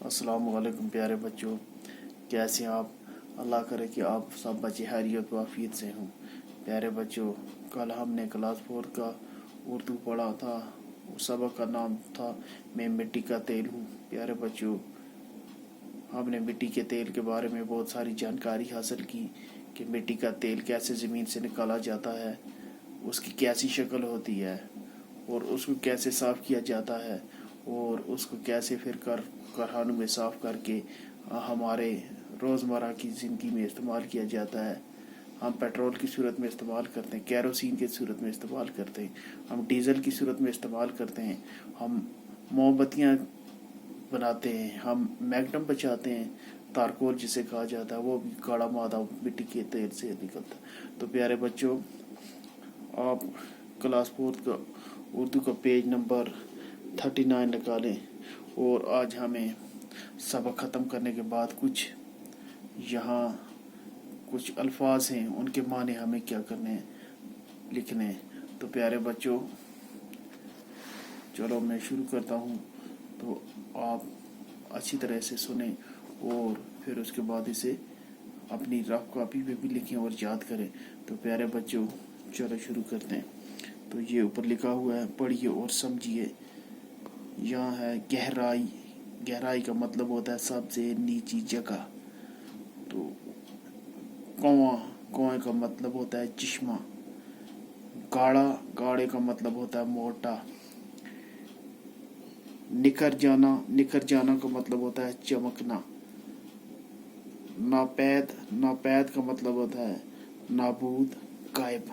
السلام علیکم پیارے بچوں، کیسے ہیں آپ؟ اللہ کرے کہ آپ سب بچے خیریت و عافیت سے ہوں۔ پیارے بچوں، کل ہم نے کلاس 4 کا اردو پڑھا تھا، سبق کا نام تھا میں مٹی کا تیل ہوں۔ پیارے بچوں، ہم نے مٹی کے تیل کے بارے میں بہت ساری جانکاری حاصل کی کہ مٹی کا تیل کیسے زمین سے نکالا جاتا ہے، اس کی کیسی شکل ہوتی ہے اور اس کو کیسے صاف کیا جاتا ہے، اور اس کو کیسے پھر کارخانوں میں صاف کر کے ہمارے روزمرہ کی زندگی میں استعمال کیا جاتا ہے۔ ہم پیٹرول کی صورت میں استعمال کرتے ہیں، کیروسین کی صورت میں استعمال کرتے ہیں، ہم ڈیزل کی صورت میں استعمال کرتے ہیں، ہم موم بتیاں بناتے ہیں، ہم میگنم بچاتے ہیں، تارکول جسے کہا جاتا ہے، وہ بھی کاڑا مادہ مٹی کے تیل سے نکلتا ہے۔ تو پیارے بچوں، آپ کلاس 4 کا اردو کا پیج نمبر 39 نکالیں، اور آج ہمیں سبق ختم کرنے کے بعد یہاں کچھ الفاظ ہیں، ان کے معنی ہمیں کیا کرنے ہیں، لکھنے ہیں۔ تو پیارے بچوں، چلو میں شروع کرتا ہوں، تو آپ اچھی طرح سے سنیں اور پھر اس کے بعد اسے اپنی رف کاپی پہ بھی لکھیں اور یاد کریں۔ تو پیارے بچوں، چلو شروع کرتے ہیں۔ تو یہ اوپر لکھا ہوا ہے، پڑھیے اور سمجھیے۔ یہاں ہے گہرائی۔ گہرائی کا مطلب ہوتا ہے سب سے نیچی جگہ۔ تو کنواں، کنویں کا مطلب ہوتا ہے چشمہ۔ گاڑا، گاڑے کا مطلب ہوتا ہے موٹا۔ نکھر جانا، نکھر جانا کا مطلب ہوتا ہے چمکنا۔ ناپید، ناپید کا مطلب ہوتا ہے نابود، غائب۔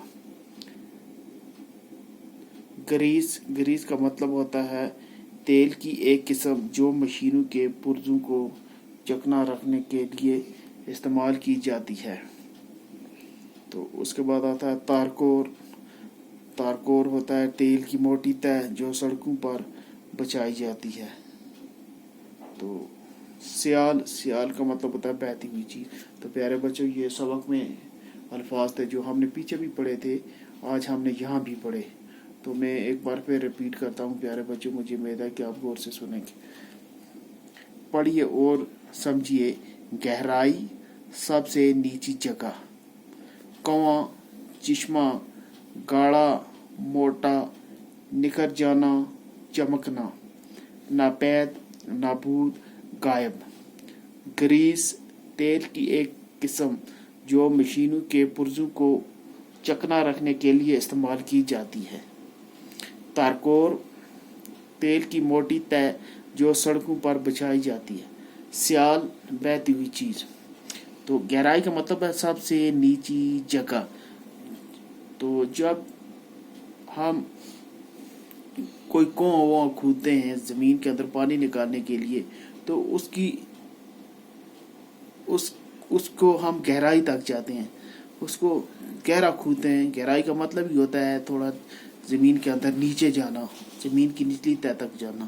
گریس، گریس کا مطلب ہوتا ہے تیل کی ایک قسم جو مشینوں کے پرزوں کو چکنا رکھنے کے لیے استعمال کی جاتی ہے۔ تو اس کے بعد آتا ہے تارکور۔ تارکور ہوتا ہے تیل کی موٹی تہ جو سڑکوں پر بچھائی جاتی ہے۔ تو سیال، سیال کا مطلب ہوتا ہے بہتی ہوئی چیز۔ تو پیارے بچوں، یہ سبق میں الفاظ تھے جو ہم نے پیچھے بھی پڑھے تھے، آج ہم نے یہاں بھی پڑھے۔ تو میں ایک بار پھر ریپیٹ کرتا ہوں پیارے بچوں، مجھے امید ہے کہ آپ غور سے سنیں گے۔ پڑھیے اور سمجھیے۔ گہرائی، سب سے نیچی جگہ۔ کنواں، چشمہ، گاڑا، موٹا، نکھر جانا، چمکنا۔ ناپید، نابود، غائب۔ گریس، تیل کی ایک قسم جو مشینوں کے پرزوں کو چکنا رکھنے کے لیے استعمال کی جاتی ہے۔ تارکور، تیل کی موٹی تہ جو سڑکوں پر بچھائی جاتی ہے۔ سیال، بہتی ہوئی چیز۔ تو گہرائی کا مطلب ہے سب سے نیچی جگہ۔ تو جب ہم کوئی کنواں کھودتے ہیں زمین کے اندر پانی نکالنے کے لیے، تو اس کو ہم گہرائی تک جاتے ہیں، اس کو گہرا کھودتے ہیں۔ گہرائی کا مطلب ہی ہوتا ہے تھوڑا زمین کے اندر نیچے جانا، زمین کی نچلی تہ تک جانا۔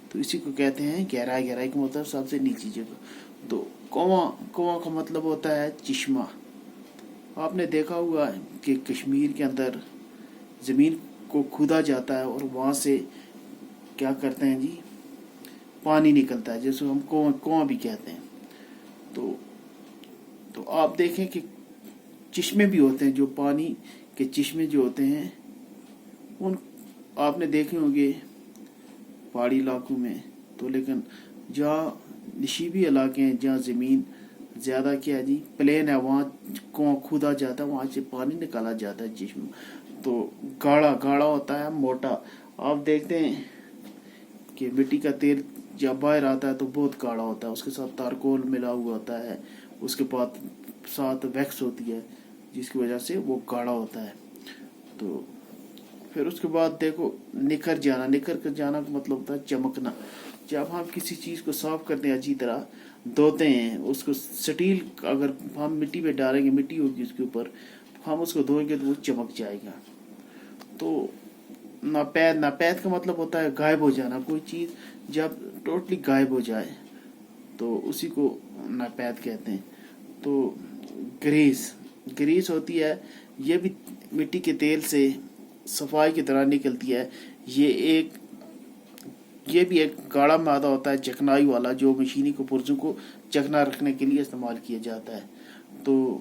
تو اسی کو کہتے ہیں گہرائی۔ گہرائی کا مطلب سب سے نیچی جگہ۔ تو کنواں، کنواں کا مطلب ہوتا ہے چشمہ۔ آپ نے دیکھا ہوگا کہ کشمیر کے اندر زمین کو کھودا جاتا ہے اور وہاں سے کیا کرتے ہیں جی، پانی نکلتا ہے، جس کو ہم کنواں بھی کہتے ہیں۔ تو آپ دیکھیں کہ چشمے بھی ہوتے ہیں، جو پانی کے چشمے جو ہوتے ہیں، ان آپ نے دیکھے ہوں گے پہاڑی علاقوں میں۔ تو لیکن جہاں نشیبی علاقے ہیں، جہاں زمین زیادہ کیا جی پلین ہے، وہاں کنواں کھودا جاتا ہے، وہاں سے پانی نکالا جاتا ہے چشمہ۔ تو گاڑا، گاڑا ہوتا ہے موٹا۔ آپ دیکھتے ہیں کہ مٹی کا تیل جب باہر آتا ہے تو بہت گاڑا ہوتا ہے، اس کے ساتھ تارکول ملا ہوا ہوتا ہے، اس کے بعد ساتھ ویکس ہوتی ہے، جس کی وجہ سے وہ گاڑا ہوتا ہے۔ تو پھر اس کے بعد دیکھو نکھر جانا۔ نکھر جانا کا مطلب ہوتا ہے چمکنا۔ جب ہم کسی چیز کو صاف کرتے ہیں، اچھی طرح دھوتے ہیں، اس کو سٹیل اگر ہم مٹی پہ ڈالیں گے، مٹی ہوگی اس کے اوپر، ہم اس کو دھوئیں گے تو وہ چمک جائے گا۔ تو ناپید، ناپید کا مطلب ہوتا ہے غائب ہو جانا۔ کوئی چیز جب ٹوٹلی غائب ہو جائے تو اسی کو ناپید کہتے ہیں۔ تو گریس، گریس ہوتی ہے، یہ بھی مٹی کے تیل سے صفائی کی طرح نکلتی ہے۔ یہ ایک یہ بھی ایک گاڑھا مادہ ہوتا ہے چکنائی والا، جو مشینی کو پرزوں کو چکنا رکھنے کے لیے استعمال کیا جاتا ہے۔ تو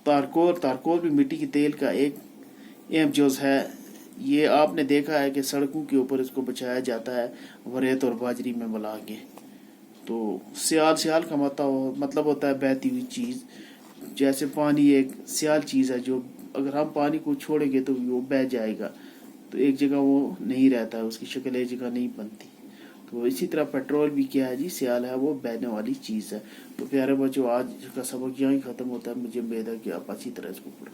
تارکول بھی مٹی کے تیل کا ایک اہم جز ہے۔ یہ آپ نے دیکھا ہے کہ سڑکوں کے اوپر اس کو بچھایا جاتا ہے ریت اور باجری میں ملا کے۔ تو سیال کا مطلب ہوتا ہے بہتی ہوئی چیز۔ جیسے پانی ایک سیال چیز ہے، جو اگر ہم پانی کو چھوڑیں گے تو وہ بہہ جائے گا، تو ایک جگہ وہ نہیں رہتا ہے، اس کی شکل ایک جگہ نہیں بنتی۔ تو اسی طرح پیٹرول بھی کیا ہے جی، سیال ہے، وہ بہنے والی چیز ہے۔ تو پیارے بچوں، آج کا سبق یہیں ختم ہوتا ہے۔ مجھے امید ہے کہ آپ اچھی طرح اس کو پڑھیں۔